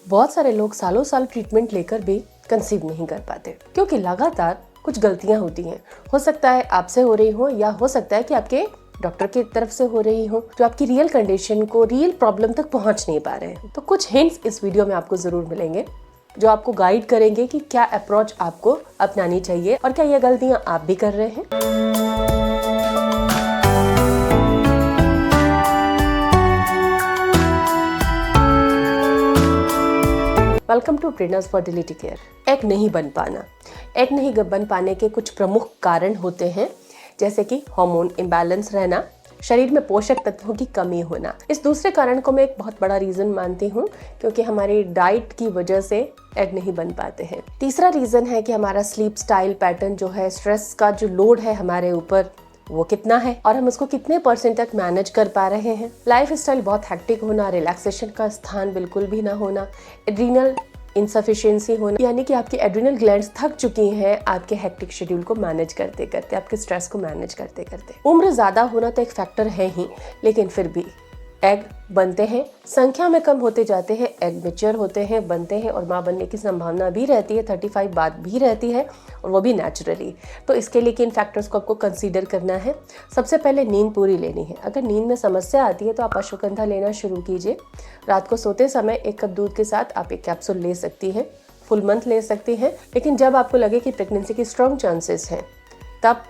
बहुत सारे लोग सालों साल ट्रीटमेंट लेकर भी कंसीव नहीं कर पाते क्योंकि लगातार कुछ गलतियां होती हैं। हो सकता है आपसे हो रही हो या हो सकता है कि आपके डॉक्टर की तरफ से हो रही हो, जो आपकी रियल कंडीशन को, रियल प्रॉब्लम तक पहुंच नहीं पा रहे हैं। तो कुछ हिंट्स इस वीडियो में आपको जरूर मिलेंगे जो आपको गाइड करेंगे कि क्या अप्रोच आपको अपनानी चाहिए और क्या ये गलतियां आप भी कर रहे हैं। Welcome to Prerna's fertility care. Egg नहीं बन पाना। एग नहीं बन पाने के कुछ प्रमुख कारण होते हैं, जैसे कि हार्मोन इम्बैलेंस रहना, शरीर में पोषक तत्वों की कमी होना। इस दूसरे कारण को मैं एक बहुत बड़ा रीजन मानती हूँ, क्योंकि हमारी डाइट की वजह से एग नहीं बन पाते हैं। तीसरा रीजन है कि हमारा स्लीप स्टाइल पैटर्न जो है, स्ट्रेस का जो लोड है हमारे ऊपर, वो कितना है और हम उसको कितने % तक मैनेज कर पा रहे हैं। लाइफ स्टाइल बहुत हेक्टिक होना, रिलैक्सेशन का स्थान बिल्कुल भी ना होना, एड्रीनल इनसफिशिएंसी होना, यानी कि आपकी एड्रीनल ग्लैंड्स थक चुकी हैं आपके हेक्टिक शेड्यूल को मैनेज करते करते, आपके स्ट्रेस को मैनेज करते करते। उम्र ज्यादा होना तो एक फैक्टर है ही, लेकिन फिर भी एग बनते हैं, संख्या में कम होते जाते हैं, एग मैच्योर होते हैं, बनते हैं और माँ बनने की संभावना भी रहती है, 35 बाद भी रहती है, और वो भी नेचुरली। तो इसके लिए किन फैक्टर्स को आपको कंसीडर करना है? सबसे पहले नींद पूरी लेनी है। अगर नींद में समस्या आती है तो आप अश्वगंधा लेना शुरू कीजिए। रात को सोते समय 1 कप दूध के साथ आप एक कैप्सूल ले सकती हैं, फुल मंथ ले सकती हैं। लेकिन जब आपको लगे कि प्रेगनेंसी की स्ट्रॉन्ग चांसेस हैं, तब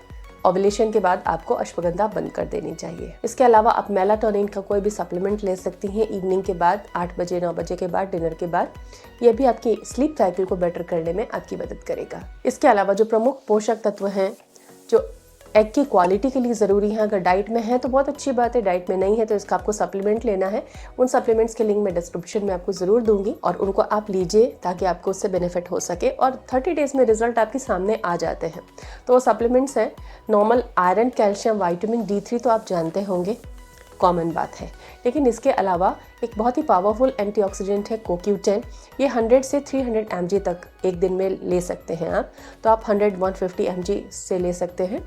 ओवुलेशन के बाद आपको अश्वगंधा बंद कर देनी चाहिए। इसके अलावा आप मेलाटोनिन का कोई भी सप्लीमेंट ले सकती हैं इवनिंग के बाद, 8 बजे 9 बजे के बाद, डिनर के बाद। यह भी आपकी स्लीप साइकिल को बेटर करने में आपकी मदद करेगा। इसके अलावा जो प्रमुख पोषक तत्व हैं जो एग की क्वालिटी के लिए ज़रूरी है, अगर डाइट में है तो बहुत अच्छी बात है, डाइट में नहीं है तो इसका आपको सप्लीमेंट लेना है। उन सप्लीमेंट्स के लिंक मैं डिस्क्रिप्शन में आपको ज़रूर दूंगी और उनको आप लीजिए ताकि आपको उससे बेनिफिट हो सके, और 30 डेज़ में रिजल्ट आपके सामने आ जाते हैं। तो वो सप्लीमेंट्स हैं normal iron, calcium, vitamin D3 तो आप जानते होंगे, कॉमन बात है। लेकिन इसके अलावा एक बहुत ही पावरफुल एंटीऑक्सीडेंट है CoQ10। ये 100 से 300 mg तक एक दिन में ले सकते हैं आप, तो आप 100-150 mg से ले सकते हैं।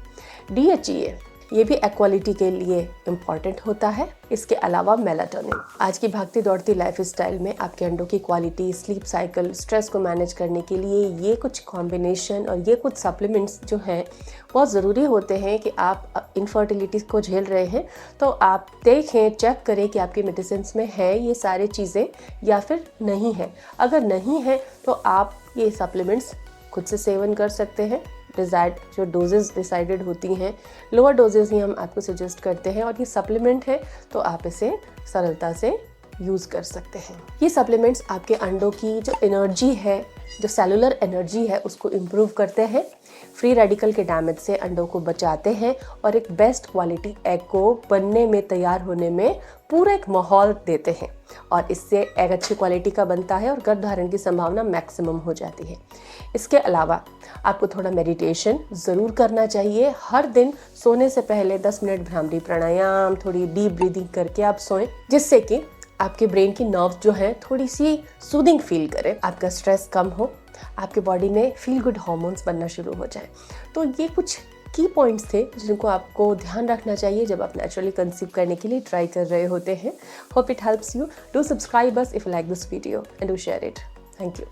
DHEA ये भी एक्वालिटी के लिए इम्पॉर्टेंट होता है। इसके अलावा मेलाटोनिन। आज की भागती दौड़ती लाइफ स्टाइल में आपके अंडों की क्वालिटी, स्लीप साइकिल, स्ट्रेस को मैनेज करने के लिए ये कुछ कॉम्बिनेशन और ये कुछ सप्लीमेंट्स जो हैं बहुत ज़रूरी होते हैं। कि आप इनफर्टिलिटी को झेल रहे हैं तो आप देखें, चेक करें कि आपकी मेडिसिन में है ये सारी चीज़ें या फिर नहीं है। अगर नहीं है तो आप ये सप्लीमेंट्स खुद से सेवन कर सकते हैं। डिजायर्ड जो डोजेस डिसाइडेड होती हैं, लोअर डोजेस ही हम आपको सजेस्ट करते हैं, और ये सप्लीमेंट है तो आप इसे सरलता से यूज़ कर सकते हैं। ये सप्लीमेंट्स आपके अंडों की जो एनर्जी है, जो सेलुलर एनर्जी है, उसको इम्प्रूव करते हैं, फ्री रेडिकल के डैमेज से अंडों को बचाते हैं और एक बेस्ट क्वालिटी एग को बनने में, तैयार होने में पूरा एक माहौल देते हैं, और इससे एग अच्छी क्वालिटी का बनता है और गर्भधारण की संभावना मैक्सिमम हो जाती है। इसके अलावा आपको थोड़ा मेडिटेशन ज़रूर करना चाहिए। हर दिन सोने से पहले 10 मिनट भ्रामरी प्राणायाम, थोड़ी डीप ब्रीदिंग करके आप सोएं, जिससे कि आपके ब्रेन की नर्व जो है थोड़ी सी सूदिंग फील करे, आपका स्ट्रेस कम हो, आपके बॉडी में फील गुड हार्मोन्स बनना शुरू हो जाए। तो ये कुछ की पॉइंट्स थे जिनको आपको ध्यान रखना चाहिए जब आप नेचुरली कंसीव करने के लिए ट्राई कर रहे होते हैं। Hope it helps you. Do subscribe us if you like this video and do share it. Thank you.